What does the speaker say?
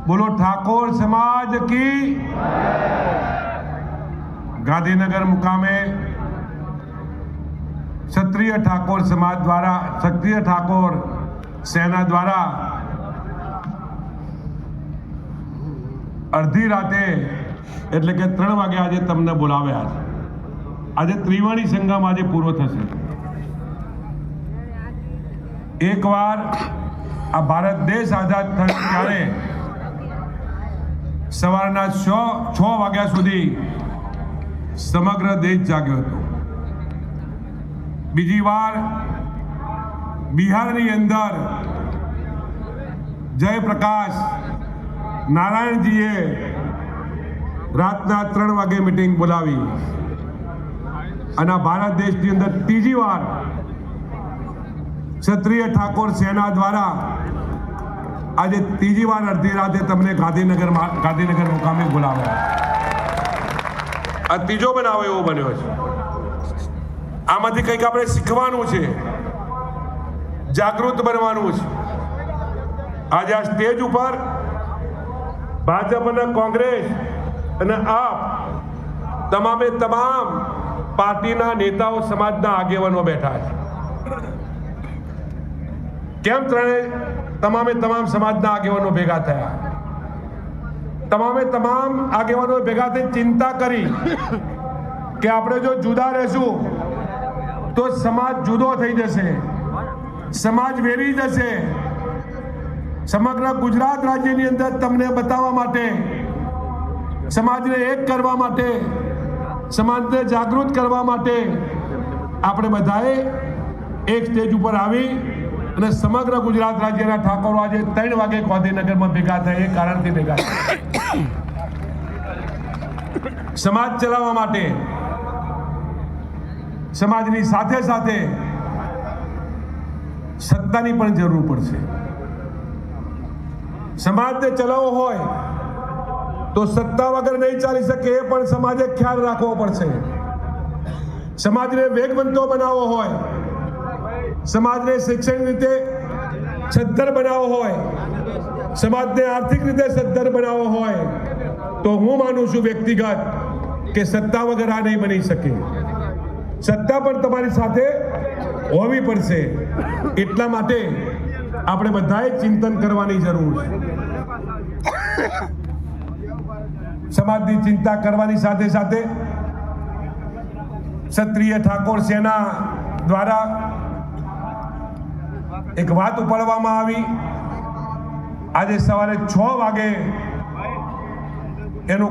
बोलो ठाकोर समाज की। गांधीनगर मुकामे क्षत्रिय ठाकोर समाज द्वारा क्षत्रिय ठाकोर सेना द्वारा अर्धी राते એટલે કે 3 વાગે આજે તમને બોલાવ્યા છે। આજે ત્રિવાણી સંગમ આજે પૂરો થશે। એકવાર આ ભારત દેશ આઝાદ થયો ત્યારે સવારના 6 વાગ્યા સુધી સમગ્ર દેશ જાગ્યો હતો। બીજી વાર બિહારની અંદર જયપ્રકાશ નારાયણજીએ રાતના 3 વાગે મીટિંગ બોલાવી અને ભારત દેશની અંદર ત્રીજી વાર ક્ષત્રિય ઠાકોર સેના દ્વારા આજે ત્રીજી વાર અડધી રાતે તમને ગાંધીનગર મુકામે બોલાવ્યા। આ ત્રીજો બનાવ એવો બન્યો છે। આમાંથી કંઈક આપણે શીખવાનું છે, જાગૃત બનવાનું છે। આજે આ સ્ટેજ ઉપર ભાજપ અને કોંગ્રેસ અને આપ તમામે તમામ પાર્ટીના નેતાઓ સમાજના આગેવાનો બેઠા છે। કેમ તમામે તમામ સમાજના આગેવાનો ભેગા થયા? તમામે તમામ આગેવાનો ભેગા થઈ ચિંતા કરી કે આપણે જો જુદા રહેશું તો સમાજ જુદો થઈ જશે, સમાજ વેરી જશે। સમગ્ર ગુજરાત રાજ્યની અંદર તમને બતાવવા માટે, સમાજને એક કરવા માટે, સમાજને જાગૃત કરવા માટે આપણે બધાએ એક સ્ટેજ ઉપર આવી અને સમગ્ર ગુજરાત રાજ્યના ઠાકોરો આજે 3 વાગે ગાંધીનગરમાં ભેગા થાય એ કારણથી ભેગા થયા। સમાજ ચલાવવા માટે સમાજની સાથે સાથે સત્તાની પણ જરૂર પડશે। સમાજને ચલાવવો હોય તો સત્તા વગર નહીં ચાલી શકે એ પણ સમાજે ખ્યાલ રાખવો પડશે। સમાજને વેગવંતો બનાવવો હોય, સમાજને શૈક્ષણિક રીતે સદ્ધર બનાવવો હોય, સમાજને આર્થિક રીતે સદ્ધર બનાવવો હોય તો હું માનું છું વ્યક્તિગત કે સત્તા વગર આ નહીં બની શકે। સત્તા પણ તમારી સાથે હોવી પડશે। એટલા માટે આપણે બધાએ ચિંતન કરવાની જરૂર છે। સમાજની ચિંતા કરવાની સાથે સાથે ક્ષત્રિય ઠાકોર સેના દ્વારા એક વાત ઉપાડવામાં આવી। આજે સવારે 6 વાગે એનું